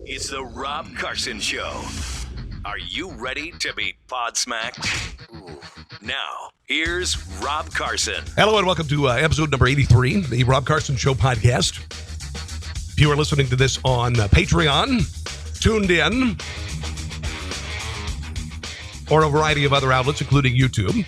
It's the Rob Carson Show. Are you ready to be podsmacked? Now, here's Rob Carson. Hello and welcome to episode number 83, the Rob Carson Show podcast. If you are listening to this on Patreon, tuned in, or a variety of other outlets, including YouTube,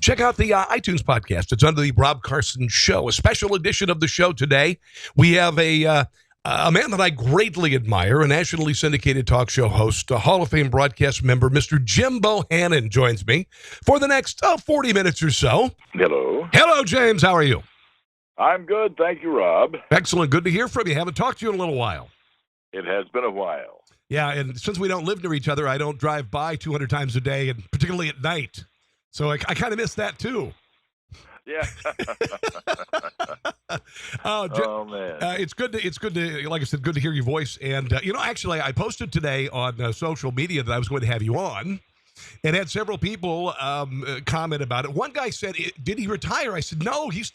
check out the iTunes podcast. It's under the Rob Carson Show. A special edition of the show today. We have a man that I greatly admire, a nationally syndicated talk show host, a Hall of Fame broadcast member, Mr. Jim Bohannon joins me for the next 40 minutes or so. Hello. Hello, James. How are you? I'm good. Thank you, Rob. Excellent. Good to hear from you. Haven't talked to you in a little while. It has been a while. Yeah, and since we don't live near each other, I don't drive by 200 times a day, and particularly at night. So I kind of miss that, too. Yeah. Oh man. It's good to, like I said, good to hear your voice. And, actually, I posted today on social media that I was going to have you on and had several people comment about it. One guy said, did he retire? I said, no, he's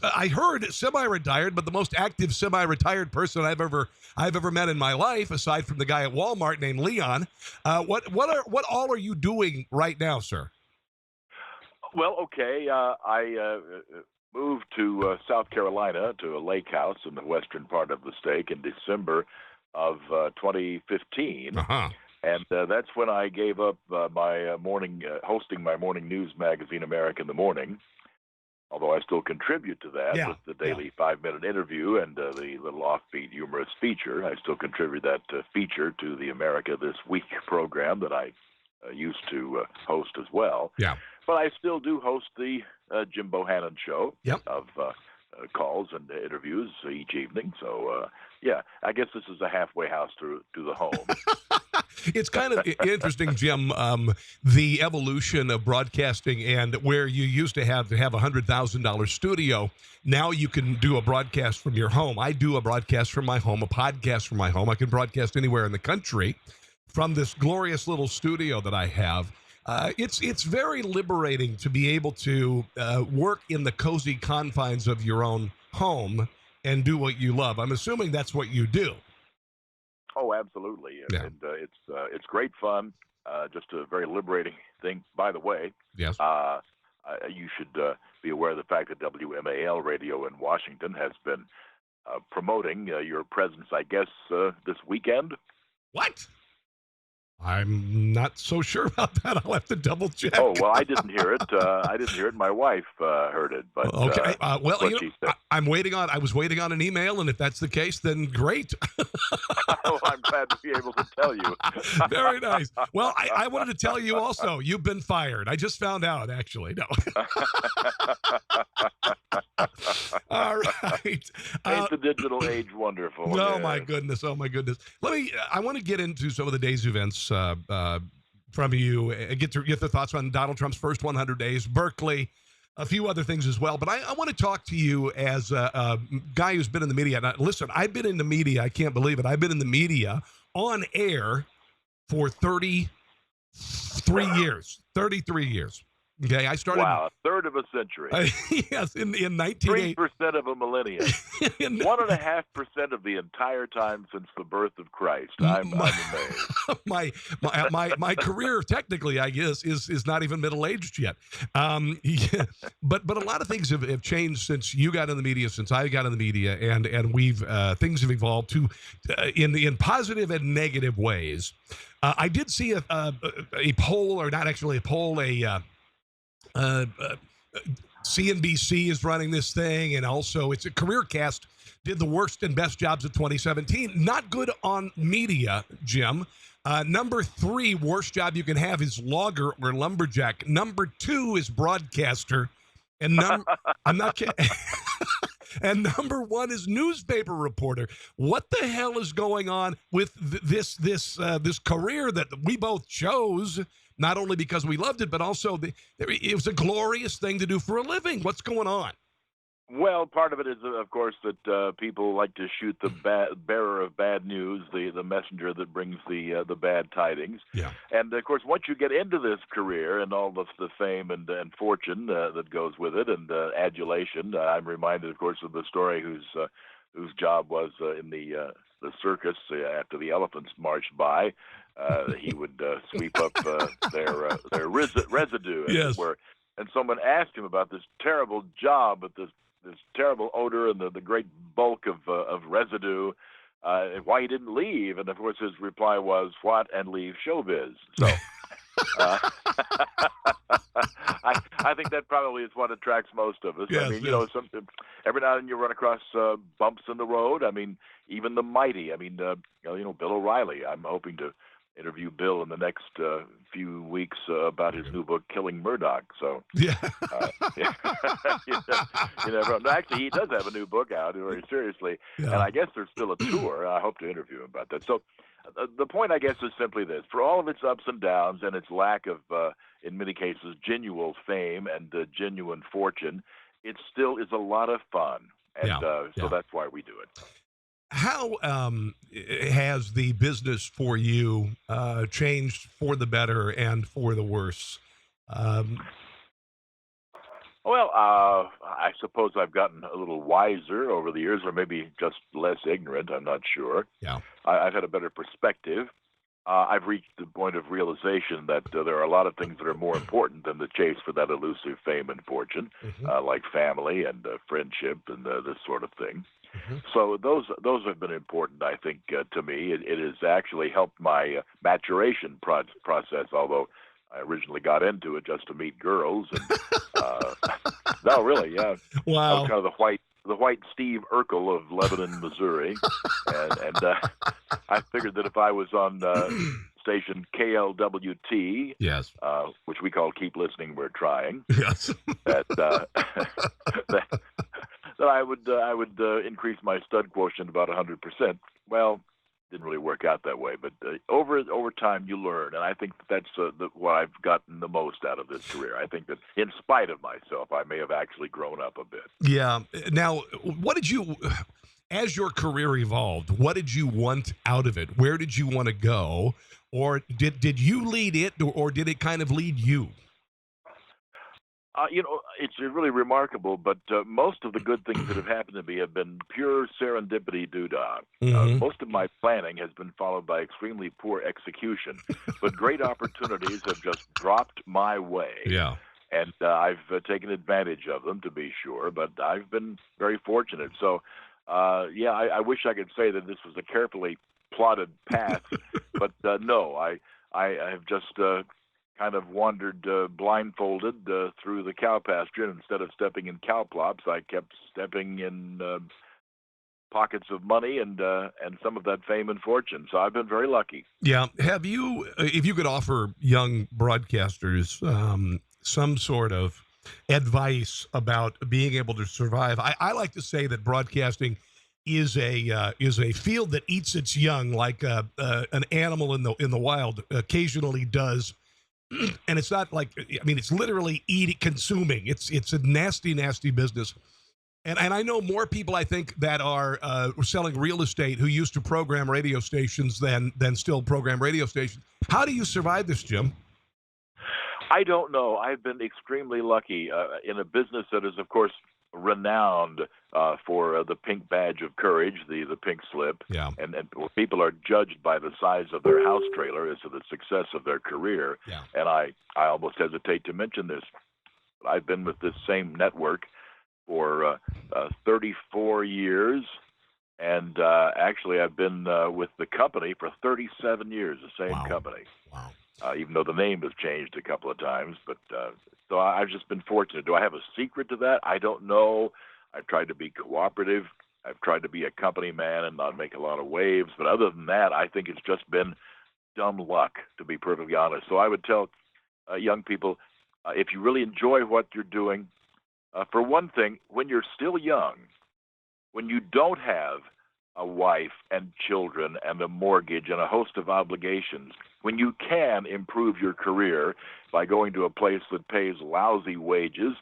I heard semi-retired, but the most active semi-retired person I've ever met in my life, aside from the guy at Walmart named Leon. What all are you doing right now, sir? Well, okay. I moved to South Carolina to a lake house in the western part of the state in December of 2015. Uh-huh. And that's when I gave up my hosting my morning news magazine, America in the Morning, although I still contribute to that with the daily 5-minute interview and the little offbeat humorous feature. I still contribute that feature to the America This Week program that I used to host as well. Yeah. But I still do host the Jim Bohannon show of calls and interviews each evening. So, I guess this is a halfway house to the home. It's kind of interesting, Jim, the evolution of broadcasting, and where you used to have a $100,000 studio. Now you can do a broadcast from your home. I do a broadcast from my home, a podcast from my home. I can broadcast anywhere in the country from this glorious little studio that I have. It's very liberating to be able to work in the cozy confines of your own home and do what you love. I'm assuming that's what you do. Oh, absolutely. Yeah. And it's great fun. Just a very liberating thing. By the way, Yes. You should be aware of the fact that WMAL Radio in Washington has been promoting your presence, I guess, this weekend. What? I'm not so sure about that. I'll have to double check. Oh, well, I didn't hear it. I didn't hear it. My wife heard it. But okay. Well, she said. I was waiting on an email, and if that's the case, then great. Oh, I'm glad to be able to tell you. Very nice. Well, I wanted to tell you also, you've been fired. I just found out, actually. No. All right. Ain't the digital age wonderful? Oh, my goodness. Oh, my goodness. I want to get into some of the day's events from you and get the thoughts on Donald Trump's first 100 days, Berkeley, a few other things as well. But I want to talk to you as a guy who's been in the media. Now, listen, I've been in the media. I can't believe it. I've been in the media on air for 33 years. Okay, I started. Wow, a third of a century. Yes, in 1980. 3% of a millennium. 1.5% of the entire time since the birth of Christ. I'm amazed. my career, technically, I guess, is not even middle aged yet. But a lot of things have changed since you got in the media, since I got in the media, and we've things have evolved to in positive and negative ways. I did see a poll, or not actually a poll, CNBC is running this thing, and also it's a CareerCast did the worst and best jobs of 2017. Not good on media, Jim. Number 3 worst job you can have is logger or lumberjack. Number 2 is broadcaster, and I'm not kidding. And number 1 is newspaper reporter. What the hell is going on with this career that we both chose? Not only because we loved it, but also it was a glorious thing to do for a living. What's going on? Well, part of it is, of course, that people like to shoot the bearer of bad news, the messenger that brings the bad tidings. Yeah. And, of course, once you get into this career and all of the fame and fortune that goes with it and adulation, I'm reminded, of course, of the story whose whose job was in the circus after the elephants marched by. He would sweep up their residue, as Yes. it were. And someone asked him about this terrible job with this terrible odor and the great bulk of residue, and why he didn't leave. And of course, his reply was, "What? And leave showbiz." So. I think that probably is what attracts most of us. Yes, I mean, yes. Every now and then you run across bumps in the road. I mean, even the mighty. I mean, Bill O'Reilly. I'm hoping to interview Bill in the next few weeks about his new book, Killing Murdoch. So, Yeah. yeah. you never know. Actually, he does have a new book out, very seriously, Yeah. and I guess there's still a tour. I hope to interview him about that. So, the point, I guess, is simply this: for all of its ups and downs and its lack of, in many cases, genuine fame and genuine fortune, it still is a lot of fun, and so that's why we do it. How has the business for you changed for the better and for the worse? Well, I suppose I've gotten a little wiser over the years, or maybe just less ignorant. I'm not sure. Yeah. I've had a better perspective. I've reached the point of realization that there are a lot of things that are more important than the chase for that elusive fame and fortune, like family and friendship and this sort of thing. So those have been important, I think, to me. It has actually helped my maturation process, although I originally got into it just to meet girls. And, no, really, yeah. Wow. I was kind of the white Steve Urkel of Lebanon, Missouri, and I figured that if I was on station KLWT, Yes. Which we call Keep Listening, We're Trying, Yes. that I would increase my stud quotient about 100%. Well, didn't really work out that way, but over time you learn, and I think that's what I've gotten the most out of this career. I think that in spite of myself, I may have actually grown up a bit. Yeah. Now, what did you, as your career evolved, what did you want out of it? Where did you want to go? Or did you lead it, or did it kind of lead you? It's really remarkable, but most of the good things that have happened to me have been pure serendipity doodah. Most of my planning has been followed by extremely poor execution, but great opportunities have just dropped my way. Yeah. And I've taken advantage of them, to be sure, but I've been very fortunate. So, I wish I could say that this was a carefully plotted path, but no, I have just kind of wandered blindfolded through the cow pasture, and instead of stepping in cow plops, I kept stepping in pockets of money and some of that fame and fortune. So I've been very lucky. Yeah. Have you, if you could offer young broadcasters some sort of advice about being able to survive? I like to say that broadcasting is a field that eats its young, like an animal in the wild occasionally does. And it's not like, I mean, it's literally consuming. It's a nasty, nasty business. And I know more people, I think, that are selling real estate who used to program radio stations than still program radio stations. How do you survive this, Jim? I don't know. I've been extremely lucky in a business that is, of course, renowned for the pink badge of courage, the pink slip. Yeah. And people are judged by the size of their house trailer as to the success of their career. Yeah. And I almost hesitate to mention this, but I've been with this same network for 34 years. And actually, I've been with the company for 37 years, the same company. Wow. Even though the name has changed a couple of times. But so I've just been fortunate. Do I have a secret to that? I don't know. I've tried to be cooperative. I've tried to be a company man and not make a lot of waves. But other than that, I think it's just been dumb luck, to be perfectly honest. So I would tell young people, if you really enjoy what you're doing, for one thing, when you're still young, when you don't have a wife and children and a mortgage and a host of obligations, when you can improve your career by going to a place that pays lousy wages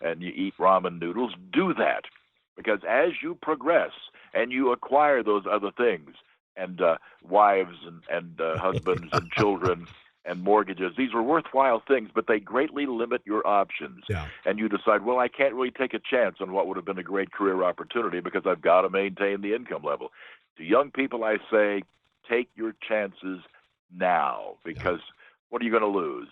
and you eat ramen noodles, do that. Because as you progress and you acquire those other things, and wives and husbands and children and mortgages. These are worthwhile things, but they greatly limit your options. Yeah. And you decide, well, I can't really take a chance on what would have been a great career opportunity because I've got to maintain the income level. To young people, I say, take your chances now, because what are you going to lose?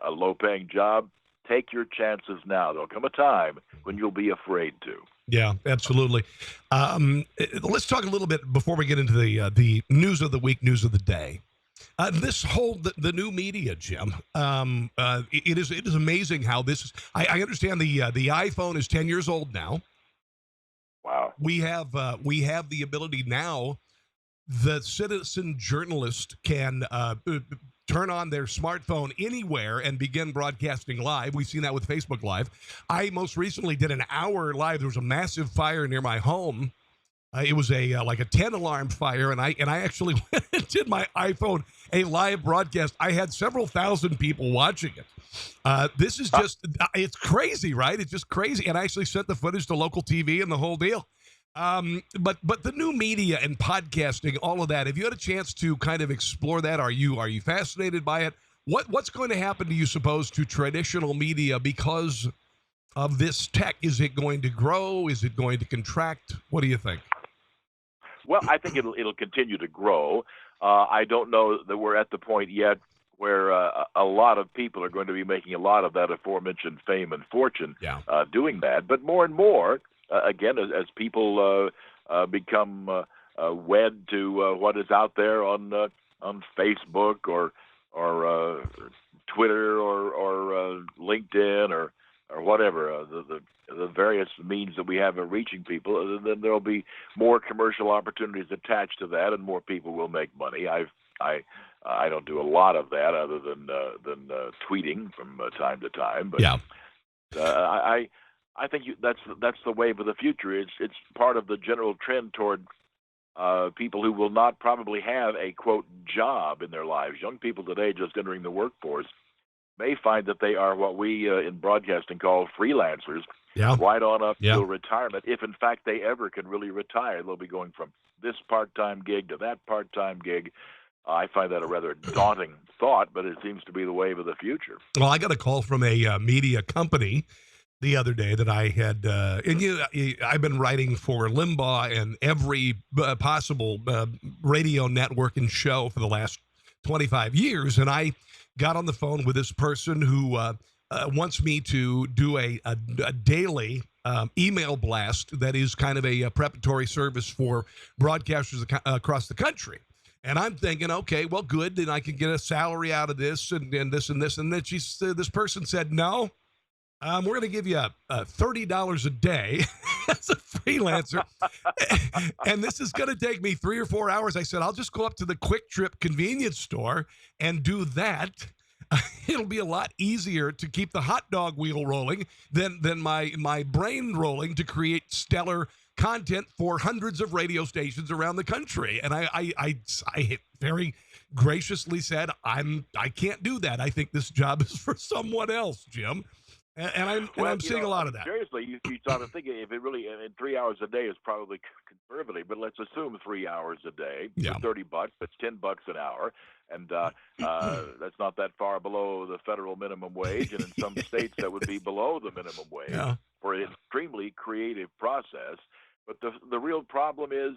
A low-paying job? Take your chances now. There'll come a time when you'll be afraid to. Yeah, absolutely. Let's talk a little bit before we get into the news of the week, news of the day. This whole the new media, Jim. It is amazing how this is. I understand the iPhone is 10 years old now. Wow. We have the ability now. The citizen journalist can turn on their smartphone anywhere and begin broadcasting live. We've seen that with Facebook Live. I most recently did an hour live. There was a massive fire near my home. It was like a 10-alarm fire, and I actually went and did my iPhone a live broadcast. I had several thousand people watching it. This is just, it's crazy, right? It's just crazy. And I actually sent the footage to local TV and the whole deal. But the new media and podcasting, all of that, have you had a chance to kind of explore that? Are you fascinated by it? What's going to happen, do you suppose, to traditional media because of this tech? Is it going to grow? Is it going to contract? What do you think? Well, I think it'll continue to grow. I don't know that we're at the point yet where a lot of people are going to be making a lot of that aforementioned fame and fortune doing that. But more and more, again, as people become wed to what is out there on Facebook or Twitter or LinkedIn or whatever, the various means that we have of reaching people, then there'll be more commercial opportunities attached to that, and more people will make money. I don't do a lot of that other than tweeting from time to time, but I think that's the wave of the future. It's part of the general trend toward people who will not probably have a, quote, job in their lives. Young people today just entering the workforce may find that they are what we in broadcasting call freelancers, right on up to retirement. If, in fact, they ever can really retire, they'll be going from this part-time gig to that part-time gig. I find that a rather daunting thought, but it seems to be the wave of the future. Well, I got a call from a media company the other day that I had, I've been writing for Limbaugh and every possible radio network and show for the last 25 years, and I got on the phone with this person who wants me to do a daily email blast that is kind of a preparatory service for broadcasters across the country. And I'm thinking, okay, well, good, then I can get a salary out of this and this and this. And then this person said, no, we're going to give you $30 a day as a freelancer. And this is going to take me 3 or 4 hours. I said, I'll just go up to the Quick Trip convenience store and do that. It'll be a lot easier to keep the hot dog wheel rolling than my brain rolling to create stellar content for hundreds of radio stations around the country. And I very graciously said, I can't do that. I think this job is for someone else, Jim. And I'm seeing a lot of that. Seriously, you start to think if it really, and 3 hours a day is probably conservative, but let's assume 3 hours a day for $30. That's $10 an hour, and that's not that far below the federal minimum wage, and in some states that would be below the minimum wage for an extremely creative process. But the real problem is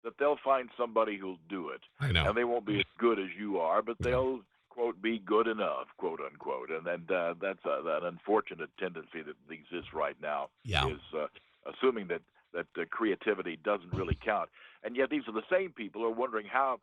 that they'll find somebody who'll do it. I know, and they won't be as good as you are, but they'll, quote, be good enough, quote unquote, and that's an unfortunate tendency that exists right now. Is assuming that creativity doesn't really count, and yet these are the same people who are wondering how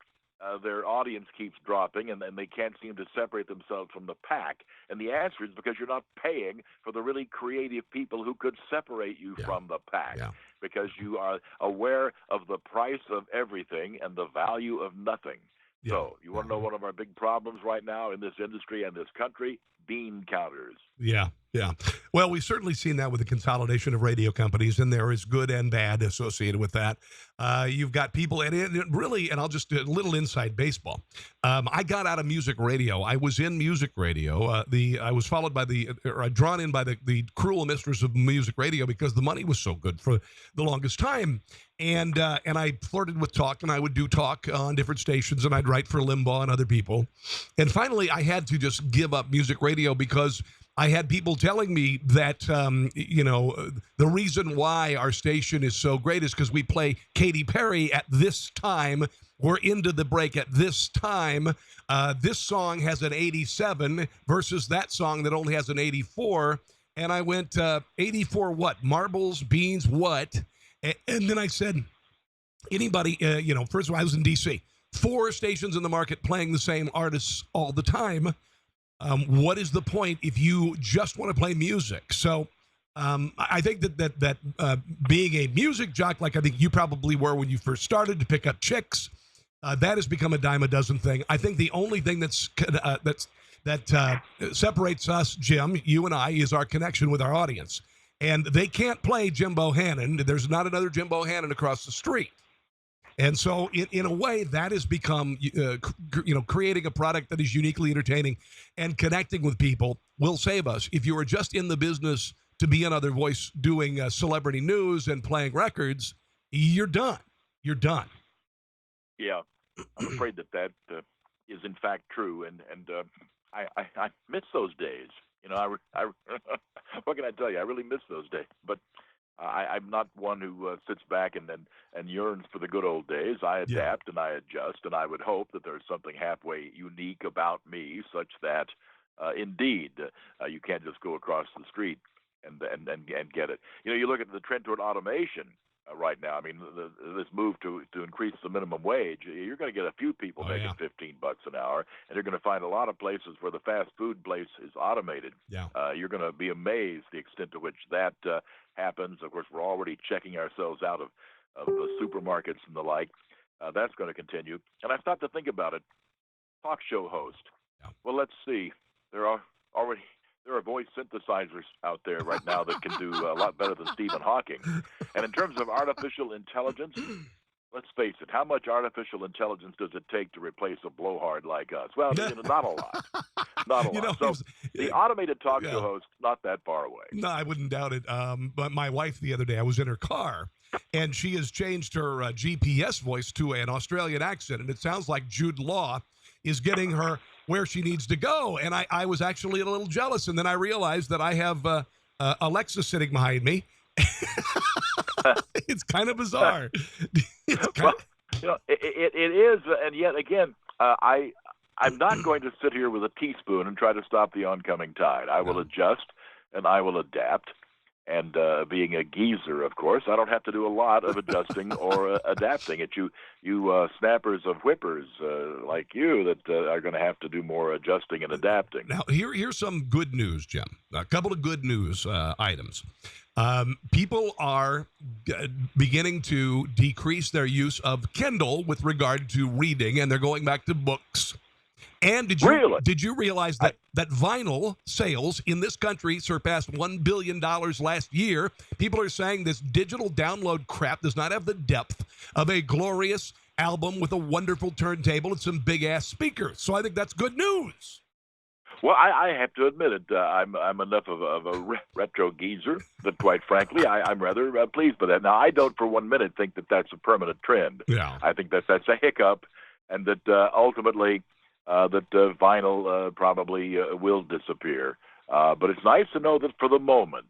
their audience keeps dropping, and they can't seem to separate themselves from the pack. And the answer is because you're not paying for the really creative people who could separate you from the pack, because you are aware of the price of everything and the value of nothing. So you want to know one of our big problems right now in this industry and this country? Bean counters. Yeah. Yeah. Well, we've certainly seen that with the consolidation of radio companies, and there is good and bad associated with that. You've got people, and I'll just do a little inside baseball. I got out of music radio. I was in music radio. I was followed by drawn in by the cruel mistress of music radio because the money was so good for the longest time. And I flirted with talk, and I would do talk on different stations, and I'd write for Limbaugh and other people. And finally, I had to just give up music radio because I had people telling me that, the reason why our station is so great is because we play Katy Perry at this time. We're into the break at this time. This song has an 87 versus that song that only has an 84. And I went, 84 what? Marbles, beans, what? And then I said, anybody, first of all, I was in D.C. 4 stations in the market playing the same artists all the time. What is the point if you just want to play music? So I think that being a music jock, like I think you probably were when you first started to pick up chicks, that has become a dime a dozen thing. I think the only thing that separates us, Jim, you and I, is our connection with our audience. And they can't play Jim Bohannon. There's not another Jim Bohannon across the street. And so in a way, that has become, creating a product that is uniquely entertaining and connecting with people will save us. If you are just in the business to be another voice doing celebrity news and playing records, you're done. You're done. Yeah, I'm afraid that is in fact true. And I miss those days. What can I tell you? I really miss those days. But I'm not one who sits back and yearns for the good old days. I adapt and I adjust, and I would hope that there's something halfway unique about me, such that indeed you can't just go across the street and get it. You look at the trend toward automation right now. I mean, this move to increase the minimum wage, you're going to get a few people making $15 an hour, and you're going to find a lot of places where the fast food place is automated. Yeah. You're going to be amazed the extent to which that happens. Of course, we're already checking ourselves out of the supermarkets and the like. That's going to continue. And I stopped to think about it. Talk show host. Yeah. Well, let's see. There are voice synthesizers out there right now that can do a lot better than Stephen Hawking. And in terms of artificial intelligence, let's face it, how much artificial intelligence does it take to replace a blowhard like us? Well, not a lot. Not a lot. So the automated talk show host, not that far away. No, I wouldn't doubt it. But my wife the other day, I was in her car, and she has changed her GPS voice to an Australian accent, and it sounds like Jude Law is getting her where she needs to go. And I was actually a little jealous, and then I realized that I have Alexa sitting behind me. It's kind of bizarre. It is, and yet again, I'm not going to sit here with a teaspoon and try to stop the oncoming tide. I will adjust and I will adapt. And being a geezer, of course, I don't have to do a lot of adjusting or adapting. It's you snappers of whippers like you that are going to have to do more adjusting and adapting. Now, here's some good news, Jim. A couple of good news items. People are beginning to decrease their use of Kindle with regard to reading, and they're going back to books. And did you realize that vinyl sales in this country surpassed $1 billion last year? People are saying this digital download crap does not have the depth of a glorious album with a wonderful turntable and some big-ass speakers. So I think that's good news. Well, I have to admit it. I'm enough of a retro geezer that, quite frankly, I'm rather pleased with that. Now, I don't for 1 minute think that that's a permanent trend. Yeah. I think that's a hiccup, and that ultimately vinyl probably will disappear. But it's nice to know that for the moment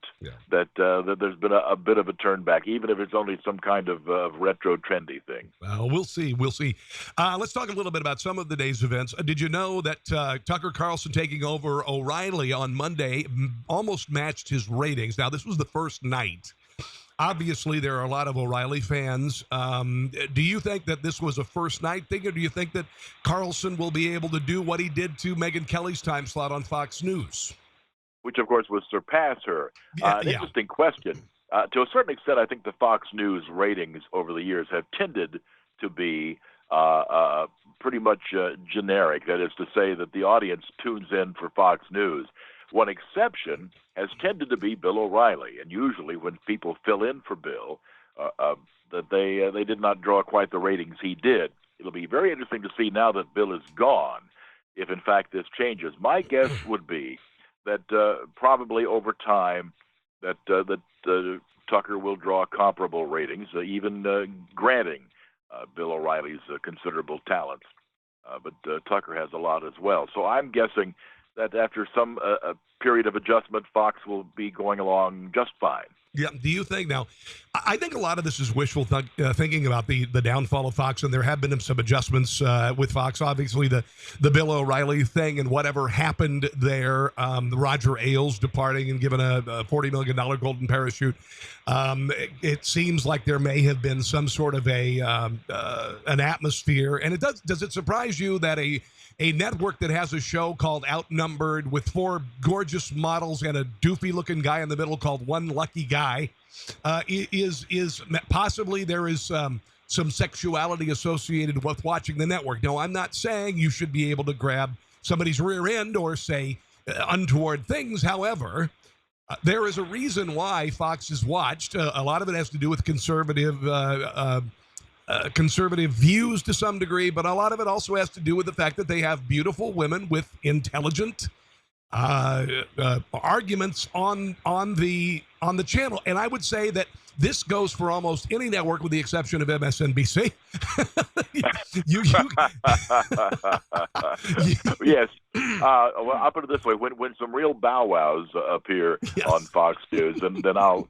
that there's been a bit of a turn back, even if it's only some kind of retro trendy thing. Well, we'll see. We'll see. Let's talk a little bit about some of the day's events. Did you know that Tucker Carlson taking over O'Reilly on Monday almost matched his ratings? Now, this was the first night. Obviously, there are a lot of O'Reilly fans. Do you think that this was a first night thing, or do you think that Carlson will be able to do what he did to Megyn Kelly's time slot on Fox News? Which, of course, was surpass her. Interesting question. To a certain extent, I think the Fox News ratings over the years have tended to be pretty much generic. That is to say that the audience tunes in for Fox News. One exception has tended to be Bill O'Reilly, and usually when people fill in for Bill, that they did not draw quite the ratings he did. It'll be very interesting to see now that Bill is gone, if in fact this changes. My guess would be that probably over time that Tucker will draw comparable ratings, even granting Bill O'Reilly's considerable talents. But Tucker has a lot as well. So I'm guessing that after some period of adjustment, Fox will be going along just fine. Yeah. Do you think now? I think a lot of this is wishful thinking about the downfall of Fox, and there have been some adjustments with Fox. Obviously, the Bill O'Reilly thing and whatever happened there, the Roger Ailes departing and given a $40 million golden parachute. It seems like there may have been some sort of an atmosphere, and it does it surprise you that a network that has a show called Outnumbered with 4 gorgeous models and a doofy-looking guy in the middle called One Lucky Guy is possibly there is some sexuality associated with watching the network. No, I'm not saying you should be able to grab somebody's rear end or say untoward things. However, there is a reason why Fox is watched. A lot of it has to do with conservative views to some degree, but a lot of it also has to do with the fact that they have beautiful women with intelligent arguments on the channel. And I would say that this goes for almost any network with the exception of MSNBC. Yes. Well, I'll put it this way: when some real bow wows appear on Fox News, and then I'll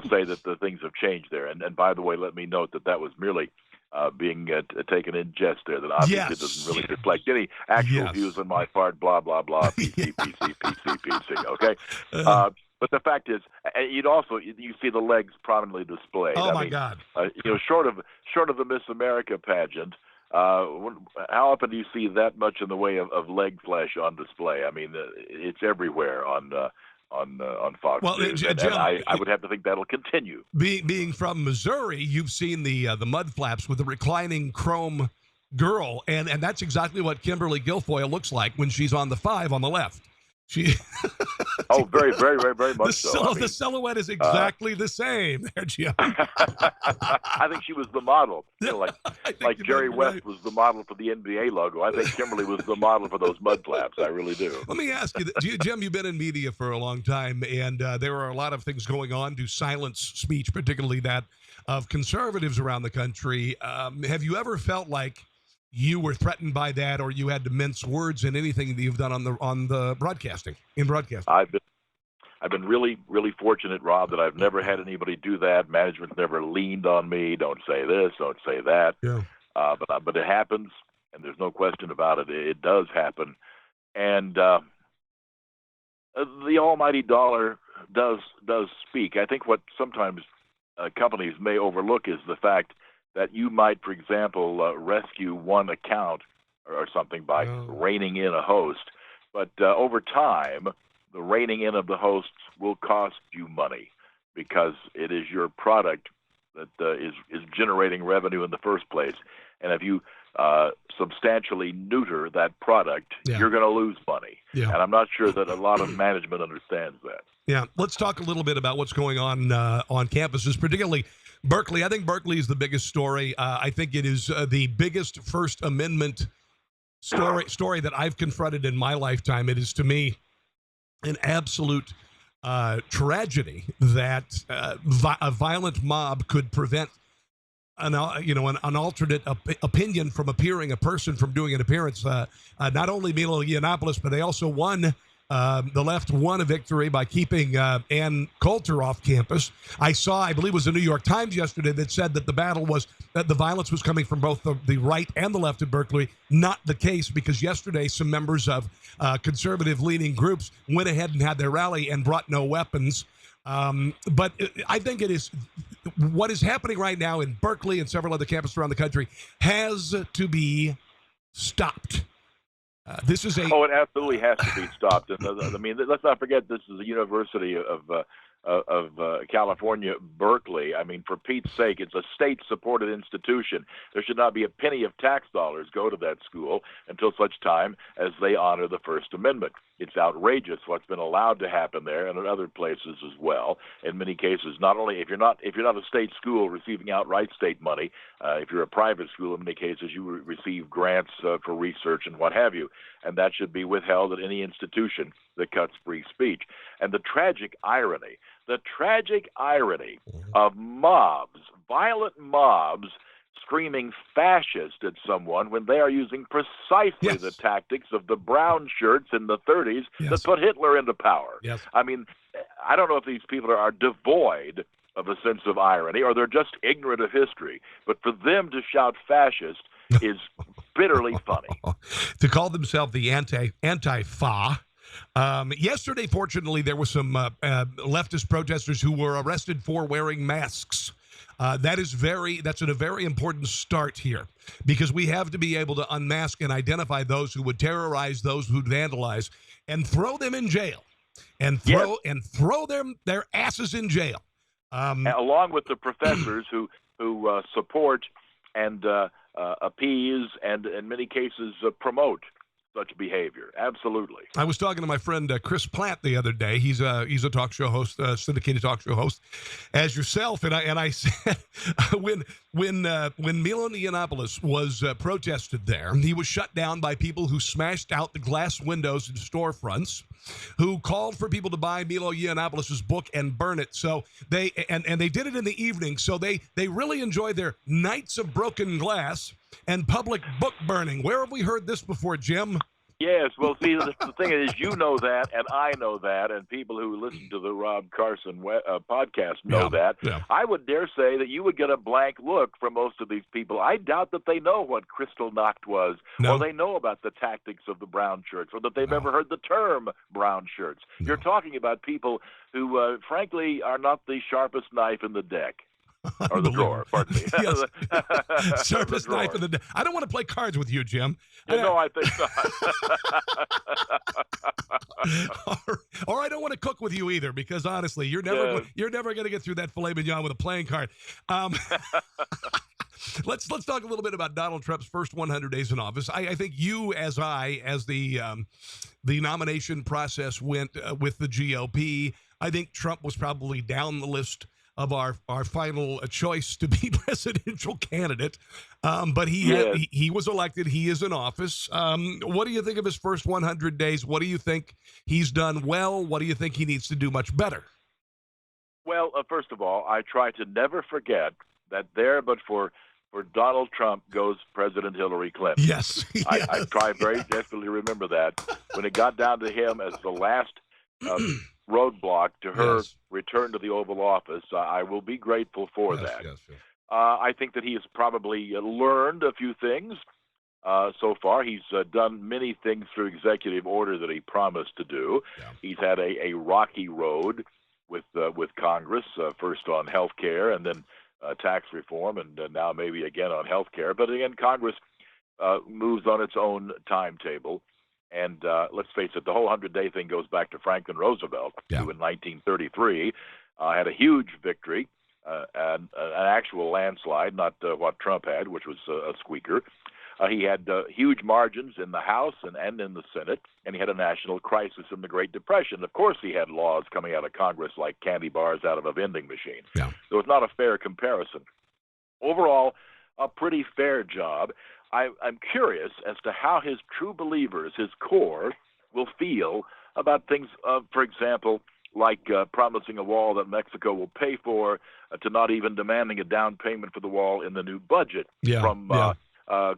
say that the things have changed there. And by the way, let me note that was merely being taken in jest there. That obviously doesn't really reflect any actual views on my part. Blah blah blah. PC. Okay. But the fact is, you see the legs prominently displayed. Oh my God! Short of the Miss America pageant, how often do you see that much in the way of leg flesh on display? I mean, it's everywhere on Fox News, and I would have to think that'll continue. Being from Missouri, you've seen the mud flaps with the reclining chrome girl, and that's exactly what Kimberly Guilfoyle looks like when she's on the 5 on the left. Very, very, very, very much so. The silhouette is exactly the same there, Jim. I think she was the model. Like Jerry West was the model for the NBA logo. I think Kimberly was the model for those mud flaps. I really do. Let me ask you, Jim, you've been in media for a long time, and there are a lot of things going on to silence speech, particularly that of conservatives around the country. Have you ever felt like you were threatened by that, or you had to mince words in anything that you've done on the broadcasting? I've been really, really fortunate, Rob, that I've never had anybody do that. Management's never leaned on me. Don't say this, don't say that. Yeah. But it happens, and there's no question about it. It does happen, and the almighty dollar does speak. I think what sometimes companies may overlook is the fact that you might, for example, rescue one account or something by reining in a host. But over time, the reining in of the hosts will cost you money because it is your product that is generating revenue in the first place. And if you substantially neuter that product, you're going to lose money. Yeah. And I'm not sure that a lot of management understands that. Yeah. Let's talk a little bit about what's going on campuses, particularly Berkeley. I think Berkeley is the biggest story. I think it is the biggest First Amendment story that I've confronted in my lifetime. It is, to me, an absolute tragedy that a violent mob could prevent an alternate opinion from appearing, a person from doing an appearance. Not only Milo Yiannopoulos, but they also won. The left won a victory by keeping Ann Coulter off campus. I believe it was the New York Times yesterday that said that the violence was coming from both the right and the left at Berkeley. Not the case, because yesterday some members of conservative-leaning groups went ahead and had their rally and brought no weapons. But I think it is what is happening right now in Berkeley and several other campuses around the country has to be stopped. It absolutely has to be stopped. And I mean, let's not forget this is a university of California, Berkeley. I mean, for Pete's sake, it's a state-supported institution. There should not be a penny of tax dollars go to that school until such time as they honor the First Amendment. It's outrageous what's been allowed to happen there and in other places as well. In many cases, not only if you're not a state school receiving outright state money, if you're a private school, in many cases you receive grants for research and what have you, and that should be withheld at any institution that cuts free speech. And the tragic irony of mobs, violent mobs, screaming fascist at someone when they are using precisely the tactics of the brown shirts in the 30s that put Hitler into power. Yes. I mean, I don't know if these people are devoid of a sense of irony or they're just ignorant of history, but for them to shout fascist is bitterly funny. To call themselves the anti-fa. Yesterday, fortunately, there were some leftist protesters who were arrested for wearing masks. That's a very important start here, because we have to be able to unmask and identify those who would terrorize, those who'd vandalize, and throw them in jail, and throw their asses in jail, along with the professors who support and appease and in many cases promote such behavior. Absolutely. I was talking to my friend Chris Platt the other day. He's a talk show host, syndicated talk show host, as yourself. And I said when Milo Yiannopoulos was protested there, he was shut down by people who smashed out the glass windows in storefronts, who called for people to buy Milo Yiannopoulos' book and burn it. So they did it in the evening. So they really enjoyed their nights of broken glass and public book burning. Where have we heard this before, Jim? Yes, well, see, the thing is, you know that, and I know that, and people who listen to the Rob Carson podcast know that. Yeah. I would dare say that you would get a blank look from most of these people. I doubt that they know what Kristallnacht was, or they know about the tactics of the brown shirts, or that they've ever heard the term brown shirts. No. You're talking about people who, frankly, are not the sharpest knife in the deck. Or the drawer, pardon me. Yes. Sharpest knife in the deck. I don't want to play cards with you, Jim. No, I think not. or I don't want to cook with you either, because honestly, you're never going to get through that filet mignon with a playing card. Let's talk a little bit about Donald Trump's first 100 days in office. I think you, as the nomination process went with the GOP, I think Trump was probably down the list of our final choice to be presidential candidate. But he was elected. He is in office. What do you think of his first 100 days? What do you think he's done well? What do you think he needs to do much better? Well, first of all, I try to never forget that but for Donald Trump goes President Hillary Clinton. Yes. I try very desperately to remember that. When it got down to him as the last roadblock to her return to the Oval Office, I will be grateful for that. Yes. I think that he has probably learned a few things so far. He's done many things through executive order that he promised to do. Yeah. He's had a rocky road with Congress, first on health care and then tax reform, and now maybe again on health care. But again, Congress moves on its own timetable. And let's face it, the whole 100-day thing goes back to Franklin Roosevelt, who in 1933 had a huge victory, and an actual landslide, not what Trump had, which was a squeaker. He had huge margins in the House and in the Senate, and he had a national crisis in the Great Depression. Of course, he had laws coming out of Congress like candy bars out of a vending machine. Yeah. So it's not a fair comparison. Overall, a pretty fair job. I'm curious as to how his true believers, his core, will feel about things, for example, like promising a wall that Mexico will pay for, to not even demanding a down payment for the wall in the new budget, from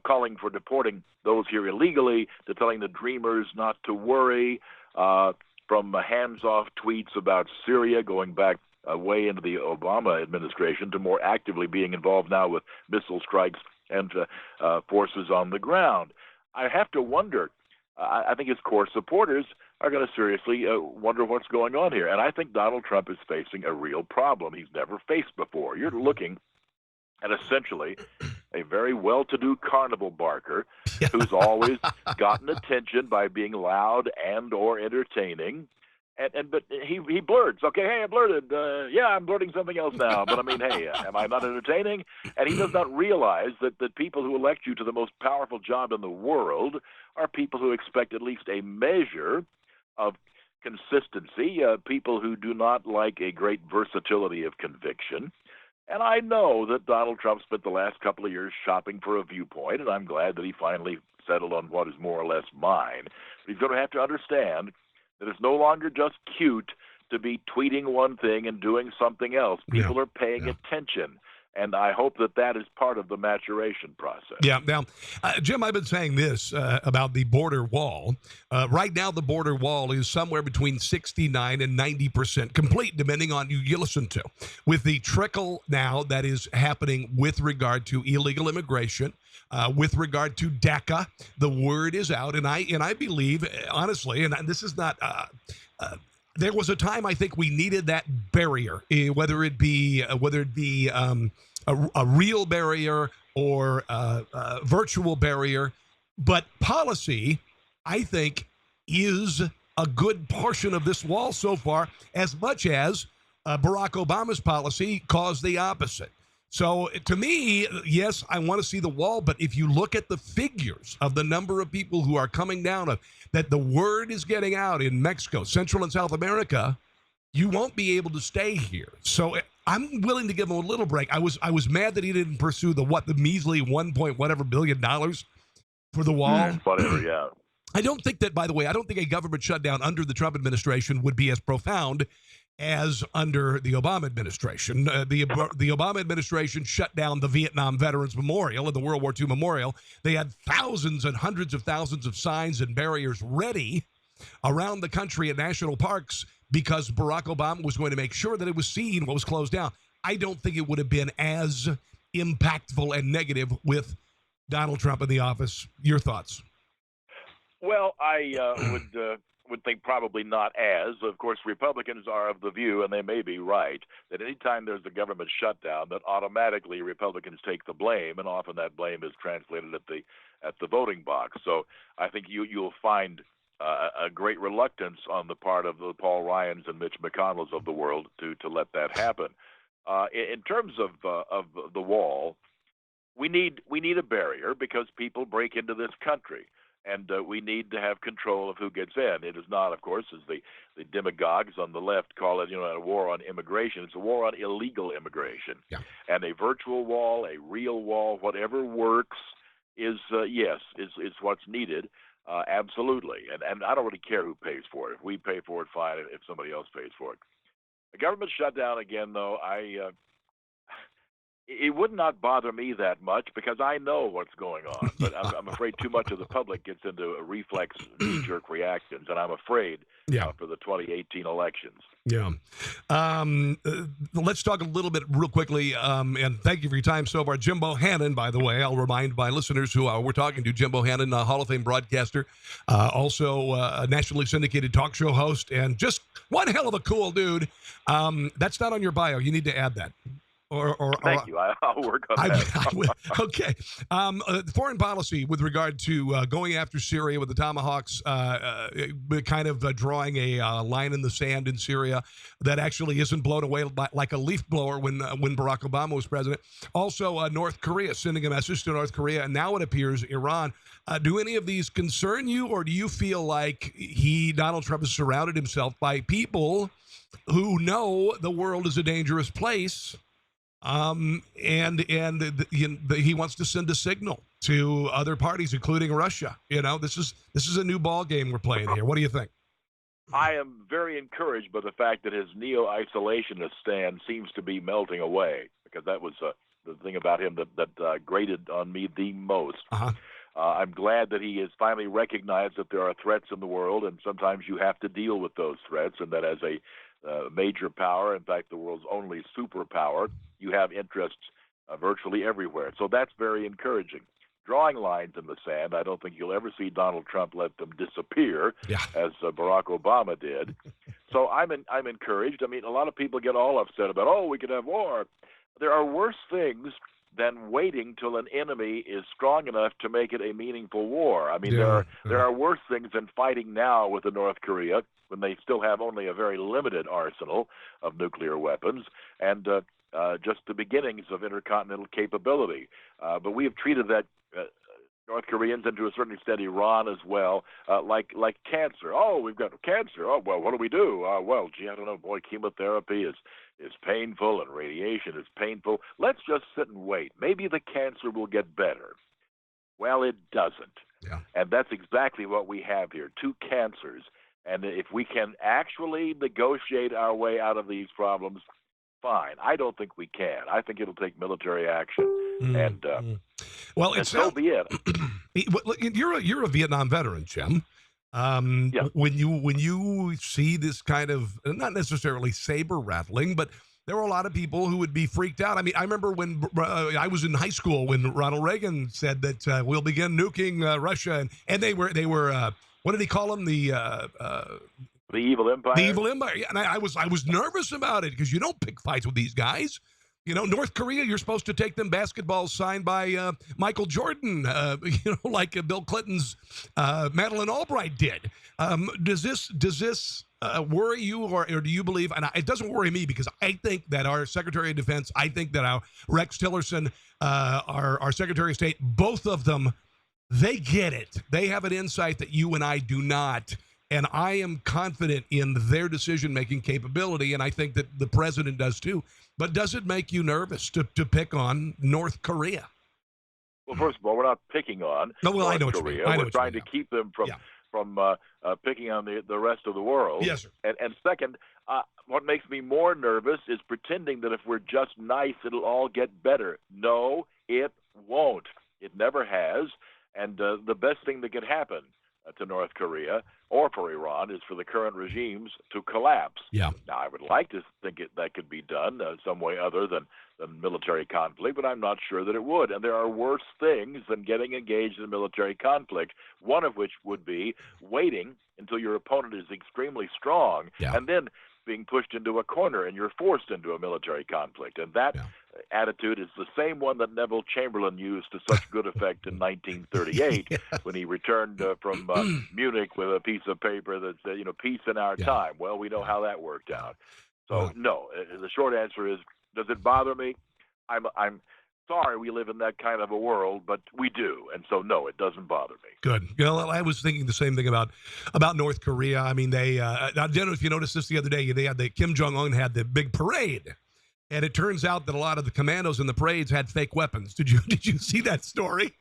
calling for deporting those here illegally to telling the dreamers not to worry, from hands-off tweets about Syria going back way into the Obama administration to more actively being involved now with missile strikes and forces on the ground. I have to wonder, I think his core supporters are going to seriously wonder what's going on here. And I think Donald Trump is facing a real problem he's never faced before. You're looking at essentially a very well-to-do carnival barker who's always gotten attention by being loud and or entertaining. But he blurts, okay, hey, I blurted. Yeah, I'm blurting something else now. But I mean, hey, am I not entertaining? And he does not realize that people who elect you to the most powerful job in the world are people who expect at least a measure of consistency, people who do not like a great versatility of conviction. And I know that Donald Trump spent the last couple of years shopping for a viewpoint, and I'm glad that he finally settled on what is more or less mine. But he's going to have to understand that it's no longer just cute to be tweeting one thing and doing something else. People are paying attention. And I hope that is part of the maturation process. Yeah. Now, Jim, I've been saying this about the border wall. Right now, the border wall is somewhere between 69 and 90% complete, depending on who you listen to. With the trickle now that is happening with regard to illegal immigration, with regard to DACA, the word is out. And I believe, honestly, and this is not... there was a time I think we needed that barrier, whether it be a real barrier or a virtual barrier. But policy, I think, is a good portion of this wall so far, as much as Barack Obama's policy caused the opposite. So to me, yes, I want to see the wall. But if you look at the figures of the number of people who are coming down, that the word is getting out in Mexico, Central and South America, you won't be able to stay here. So I'm willing to give him a little break. I was mad that he didn't pursue the measly $1 billion for the wall. Whatever, yeah. I don't think that, by the way, I don't think a government shutdown under the Trump administration would be as profound as under the Obama administration. The Obama administration shut down the Vietnam Veterans Memorial and the World War II Memorial. They had thousands and hundreds of thousands of signs and barriers ready around the country at national parks because Barack Obama was going to make sure that it was seen what was closed down. I don't think it would have been as impactful and negative with Donald Trump in the office. Your thoughts? Well, I would think probably not as. Of course, Republicans are of the view, and they may be right, that anytime there's a government shutdown, that automatically Republicans take the blame, and often that blame is translated at the voting box. So I think you'll find a great reluctance on the part of the Paul Ryans and Mitch McConnells of the world to let that happen. In terms of the wall, we need a barrier because people break into this country. And we need to have control of who gets in. It is not, of course, as the demagogues on the left call it, a war on immigration. It's a war on illegal immigration. Yeah. And a virtual wall, a real wall, whatever works is what's needed. Absolutely. And I don't really care who pays for it. If we pay for it, fine. If somebody else pays for it. The government shutdown again, though, it would not bother me that much because I know what's going on. But I'm afraid too much of the public gets into a reflex, knee-jerk reactions, and I'm afraid for the 2018 elections. Yeah. Let's talk a little bit real quickly, and thank you for your time so far. Jim Bohannon, by the way, I'll remind my listeners who we're talking to, Jim Bohannon, Hall of Fame broadcaster, also a nationally syndicated talk show host, and just one hell of a cool dude. That's not on your bio. You need to add that. Thank you. I'll work on that. Okay. Foreign policy with regard to going after Syria with the Tomahawks, kind of drawing a line in the sand in Syria that actually isn't blown away like a leaf blower when Barack Obama was president. Also, North Korea, sending a message to North Korea, and now it appears Iran. Do any of these concern you, or do you feel like Donald Trump has surrounded himself by people who know the world is a dangerous place? And he wants to send a signal to other parties, including Russia. This is a new ball game we're playing here. What do you think? I am very encouraged by the fact that his neo-isolationist stand seems to be melting away, because that was the thing about him that grated on me the most. Uh-huh. I'm glad that he has finally recognized that there are threats in the world, and sometimes you have to deal with those threats, and that as a major power, in fact, the world's only superpower, you have interests virtually everywhere. So that's very encouraging. Drawing lines in the sand, I don't think you'll ever see Donald Trump let them disappear, as Barack Obama did. So I'm encouraged. I mean, a lot of people get all upset about, we could have war. There are worse things than waiting till an enemy is strong enough to make it a meaningful war. I mean, there are worse things than fighting now with the North Korea when they still have only a very limited arsenal of nuclear weapons and just the beginnings of intercontinental capability. But we have treated that North Koreans and to a certain extent Iran as well, like cancer. Oh, we've got cancer. Oh, well, what do we do? Well, gee, I don't know. Boy, chemotherapy is painful and radiation is painful. Let's just sit and wait. Maybe the cancer will get better. Well, it doesn't. Yeah. And that's exactly what we have here, two cancers. And if we can actually negotiate our way out of these problems, fine. I don't think we can. I think it'll take military action. Well, and so be it. You're a Vietnam veteran, Jim. Yeah. When you see this kind of, not necessarily saber rattling, but there were a lot of people who would be freaked out. I mean, I remember when I was in high school when Ronald Reagan said that we'll begin nuking Russia, and they were what did he call them? The evil empire. The evil empire. Yeah, and I was nervous about it because you don't pick fights with these guys. You know, North Korea, you're supposed to take them basketballs signed by Michael Jordan, like Bill Clinton's Madeleine Albright did. Does this worry you, or do you believe? And it doesn't worry me because I think that our Secretary of Defense, I think that our Rex Tillerson, our Secretary of State, both of them, they get it. They have an insight that you and I do not. And I am confident in their decision-making capability, and I think that the president does too. But does it make you nervous to pick on North Korea? Well, first of all, we're not picking on North Korea. We're trying to keep them from picking on the rest of the world. Yes, sir. And second, what makes me more nervous is pretending that if we're just nice, it'll all get better. No, it won't. It never has. And the best thing that could happen to North Korea or for Iran is for the current regimes to collapse. Yeah. Now, I would like to think that could be done some way other than military conflict, but I'm not sure that it would. And there are worse things than getting engaged in military conflict, one of which would be waiting until your opponent is extremely strong and then being pushed into a corner and you're forced into a military conflict. And that attitude is the same one that Neville Chamberlain used to such good effect in 1938 when he returned from Munich with a piece of paper that said, peace in our time. Well, we know how that worked out. So, no, the short answer is, does it bother me? I'm sorry we live in that kind of a world, but we do. And so, no, it doesn't bother me. Good. I was thinking the same thing about North Korea. I mean, they, I don't know if you noticed this the other day, Kim Jong-un had the big parade. And it turns out that a lot of the commandos in the parades had fake weapons. Did you see that story?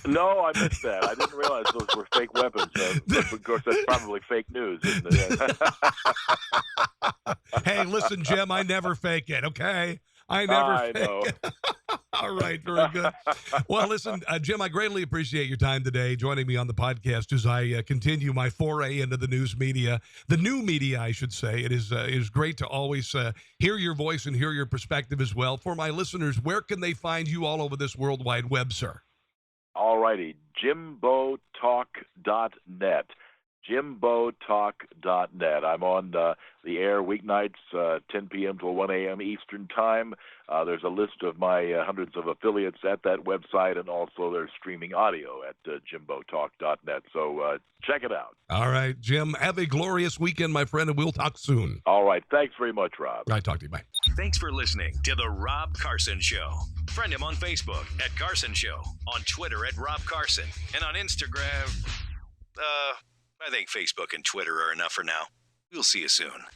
No, I missed that. I didn't realize those were fake weapons. But of course, that's probably fake news, isn't it? Hey, listen, Jim, I never fake it, okay? I never fake it. All right, very good. Well, listen, Jim, I greatly appreciate your time today, joining me on the podcast as I continue my foray into the news media, the new media, I should say. It is great to always hear your voice and hear your perspective as well. For my listeners, where can they find you all over this World Wide Web, sir? All righty, JimboTalk.net. JimboTalk.net. I'm on the air weeknights, 10 p.m. till 1 a.m. Eastern Time. There's a list of my hundreds of affiliates at that website, and also there's streaming audio at JimboTalk.net. So check it out. All right, Jim, have a glorious weekend, my friend, and we'll talk soon. All right. Thanks very much, Rob. All right, talk to you. Bye. Thanks for listening to The Rob Carson Show. Friend him on Facebook at Carson Show, on Twitter at Rob Carson, and on Instagram, I think Facebook and Twitter are enough for now. We'll see you soon.